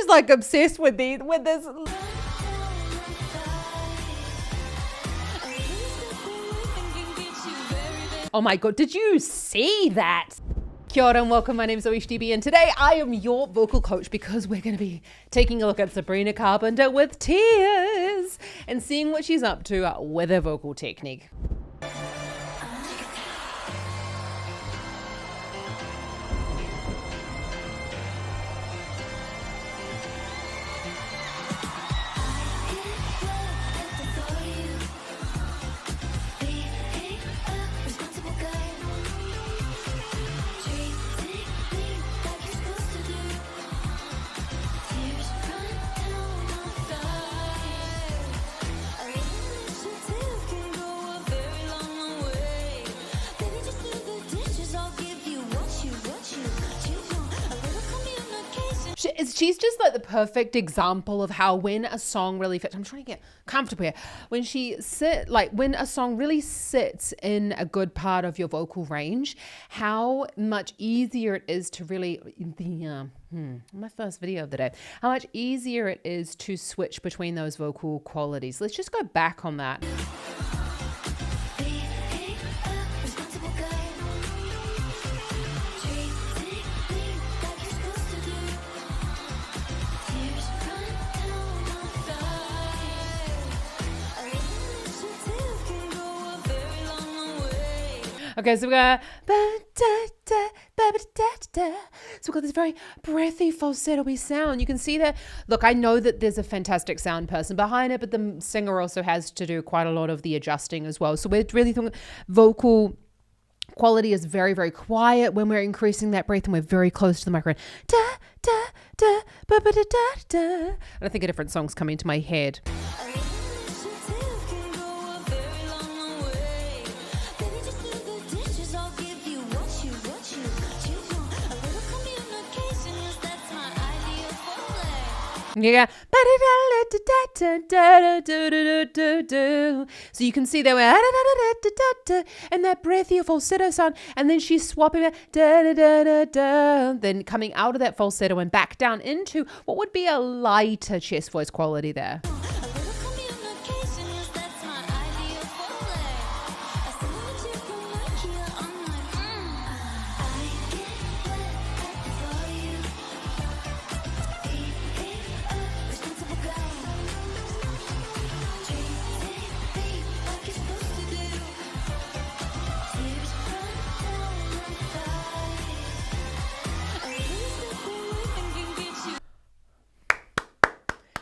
just like obsessed with this. Oh my God, did you see that? Kia ora and welcome, my name is ZoeStibi and today I am your vocal coach because we're going to be taking a look at Sabrina Carpenter with tears and seeing what she's up to with her vocal technique. She's just like the perfect example of how when a song really fits, I'm trying to get comfortable here, when a song really sits in a good part of your vocal range, how much easier it is to really, my first video of the day, how much easier it is to switch between those vocal qualities. Let's just go back on that. Okay, so we've got this very breathy falsetto-y sound. You can see that. Look, I know that there's a fantastic sound person behind it, but the singer also has to do quite a lot of the adjusting as well. So we're really thinking vocal quality is very, very quiet when we're increasing that breath and we're very close to the microphone. And I think a different song's coming to my head. Yeah. So you can see that we're and that breathy falsetto sound, and then she's swapping it, then coming out of that falsetto and back down into what would be a lighter chest voice quality there.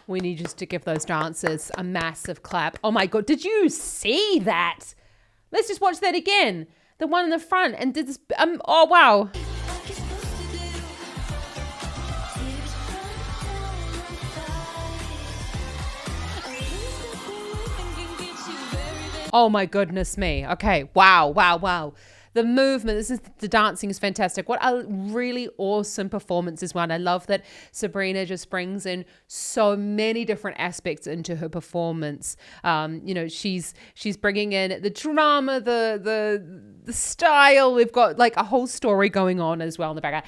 We need just to give those dancers a massive clap. Oh my God, did you see that? Let's just watch that again. The one in the front and did this, oh wow. Oh my goodness me. Okay, wow. The movement, the dancing is fantastic. What a really awesome performance is one. I love that Sabrina just brings in so many different aspects into her performance. She's bringing in the drama, the style. We've got like a whole story going on as well in the background.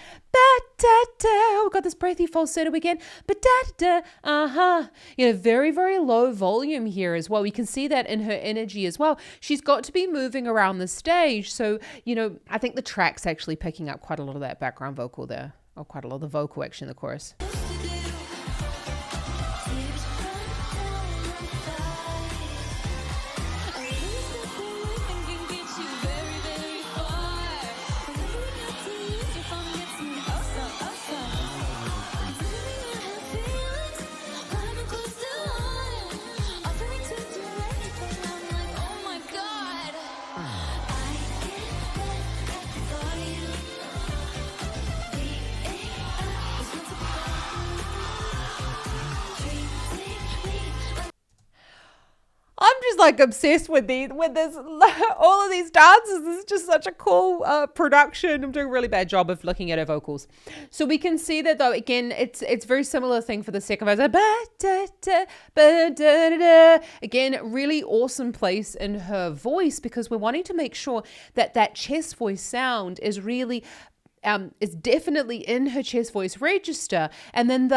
We've got this breathy falsetto again. Very, very low volume here as well. We can see that in her energy as well. She's got to be moving around the stage. So, I think the track's actually picking up quite a lot of that background vocal there. Or quite a lot of the vocal actually in the chorus. Like obsessed with this all of these dances. This is just such a cool production. I'm doing a really bad job of looking at her vocals. So we can see that though, again, it's very similar thing for the second verse. Again, really awesome place in her voice because we're wanting to make sure that that chest voice sound is really is definitely in her chest voice register. And then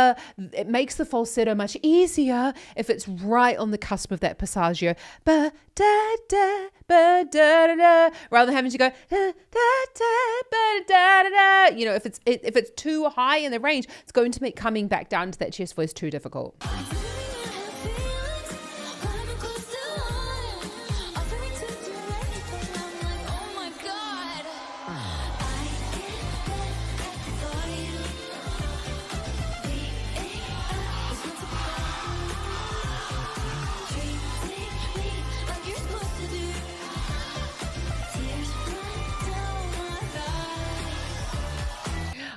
it makes the falsetto much easier if it's right on the cusp of that passaggio. Ba da da ba da da da, rather than having to go da da da ba da da da. You know, if it's too high in the range, it's going to make coming back down to that chest voice too difficult.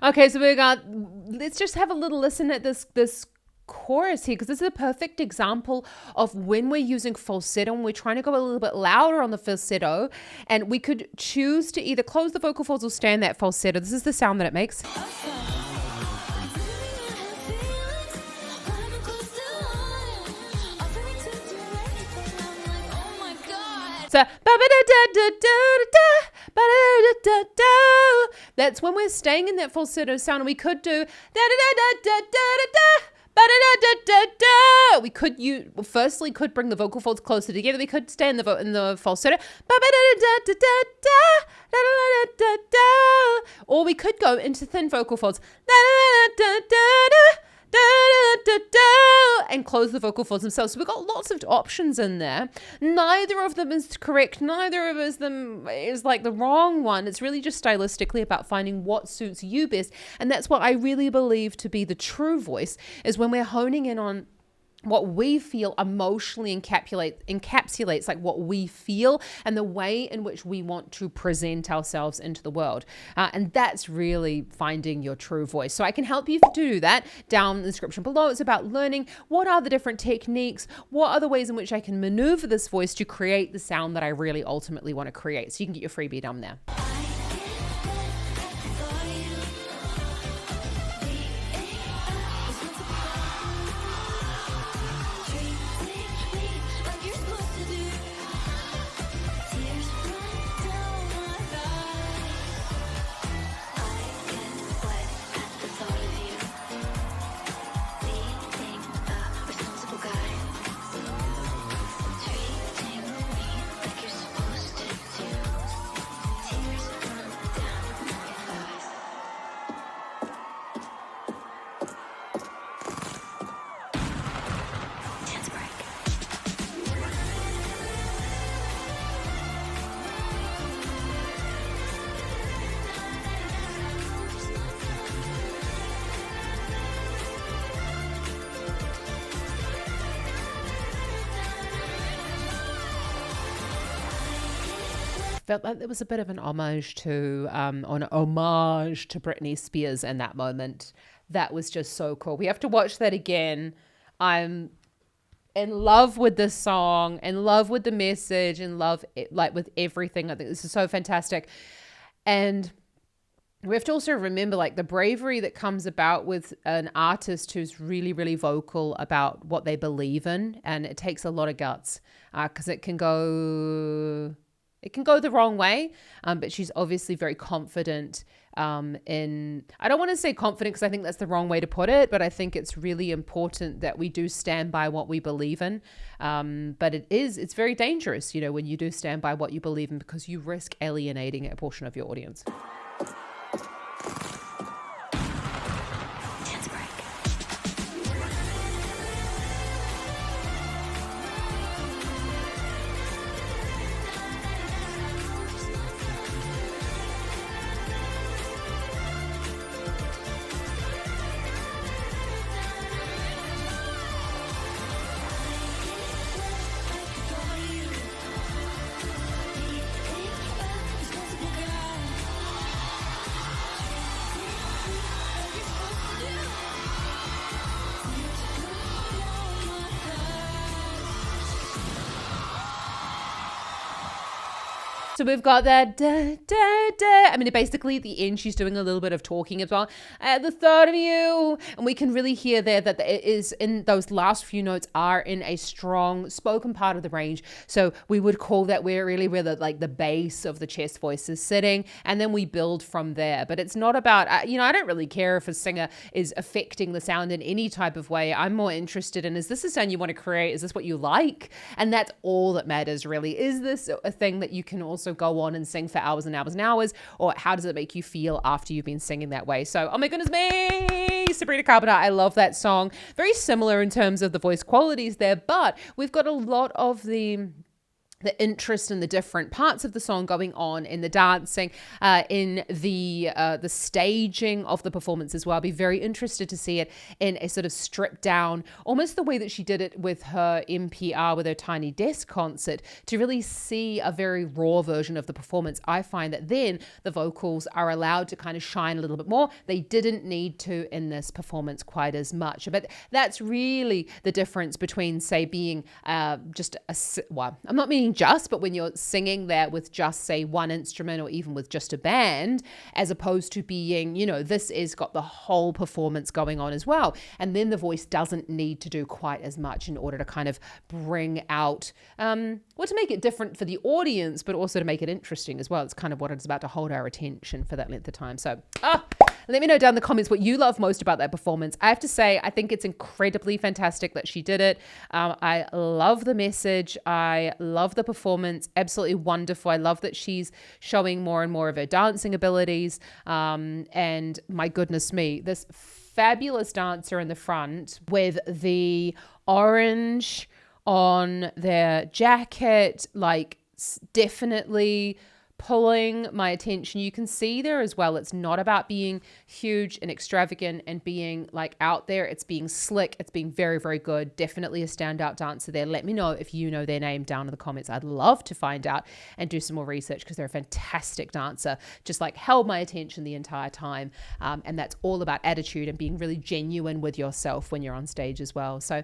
Okay, so let's just have a little listen at this chorus here, because this is a perfect example of when we're using falsetto and we're trying to go a little bit louder on the falsetto, and we could choose to either close the vocal folds or stay in that falsetto. This is the sound that it makes. So, that's when we're staying in that falsetto sound, and we could do we could firstly could bring the vocal folds closer together. We could stay in the falsetto, or we could go into thin vocal folds and close the vocal folds themselves. So we've got lots of options in there. Neither of them is correct. Neither of them is like the wrong one. It's really just stylistically about finding what suits you best. And that's what I really believe to be the true voice, is when we're honing in on what we feel emotionally encapsulates like what we feel and the way in which we want to present ourselves into the world. And that's really finding your true voice. So I can help you to do that down in the description below. It's about learning what are the different techniques, what are the ways in which I can maneuver this voice to create the sound that I really ultimately want to create. So you can get your freebie down there. Felt like there was a bit of an homage to Britney Spears in that moment. That was just so cool. We have to watch that again. I'm in love with this song, in love with the message, in love with everything. I think this is so fantastic. And we have to also remember like the bravery that comes about with an artist who's really, really vocal about what they believe in. And it takes a lot of guts, because it can go the wrong way, but she's obviously very confident I don't want to say confident because I think that's the wrong way to put it, but I think it's really important that we do stand by what we believe in. But it's very dangerous, when you do stand by what you believe in, because you risk alienating a portion of your audience. So we've got that da, da, da. I mean, basically at the end, she's doing a little bit of talking as well. At the thought of you. And we can really hear there that it is in those last few notes are in a strong spoken part of the range. So we would call that where the base of the chest voice is sitting. And then we build from there. But it's not about, I don't really care if a singer is affecting the sound in any type of way. I'm more interested in, is this a sound you want to create? Is this what you like? And that's all that matters, really. Is this a thing that you can also go on and sing for hours and hours and hours? Or how does it make you feel after you've been singing that way? So, oh my goodness me, Sabrina Carpenter, I love that song. Very similar in terms of the voice qualities there, but we've got a lot of the interest in the different parts of the song going on in the dancing, in the staging of the performance as well. I'll be very interested to see it in a sort of stripped down, almost the way that she did it with her NPR, with her Tiny Desk concert, to really see a very raw version of the performance. I find that then the vocals are allowed to kind of shine a little bit more. They didn't need to in this performance quite as much. But that's really the difference between, say, being I'm not meaning but when you're singing that with just, say, one instrument or even with just a band, as opposed to being, this is got the whole performance going on as well. And then the voice doesn't need to do quite as much in order to kind of bring out, to make it different for the audience, but also to make it interesting as well. It's kind of what it's about, to hold our attention for that length of time. So, let me know down in the comments what you love most about that performance. I have to say, I think it's incredibly fantastic that she did it. I love the message. I love the performance. Absolutely wonderful. I love that she's showing more and more of her dancing abilities. And my goodness me, this fabulous dancer in the front with the orange on their jacket, definitely pulling my attention. You can see there as well, it's not about being huge and extravagant and being out there. It's being slick. It's being very, very good. Definitely a standout dancer there. Let me know if you know their name down in the comments. I'd love to find out and do some more research, because they're a fantastic dancer. Just held my attention the entire time. And that's all about attitude and being really genuine with yourself when you're on stage as well. So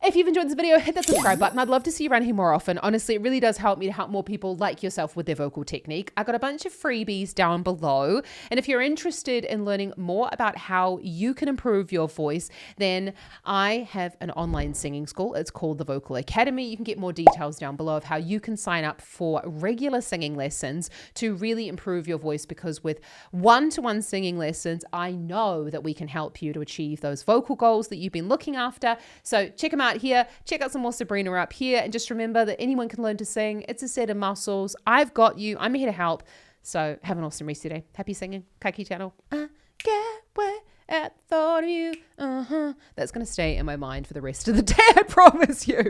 if you've enjoyed this video, hit that subscribe button. I'd love to see you around here more often. Honestly, it really does help me to help more people like yourself with their vocal technique. I got a bunch of freebies down below. And if you're interested in learning more about how you can improve your voice, then I have an online singing school. It's called the Vocal Academy. You can get more details down below of how you can sign up for regular singing lessons to really improve your voice, because with one-to-one singing lessons, I know that we can help you to achieve those vocal goals that you've been looking after. So check them out here. Check out some more Sabrina up here. And just remember that anyone can learn to sing. It's a set of muscles. I've got you. I'm here to help. So have an awesome rest of your day. Happy singing. Kaiki channel. I get wet at the thought of you. That's going to stay in my mind for the rest of the day. I promise you.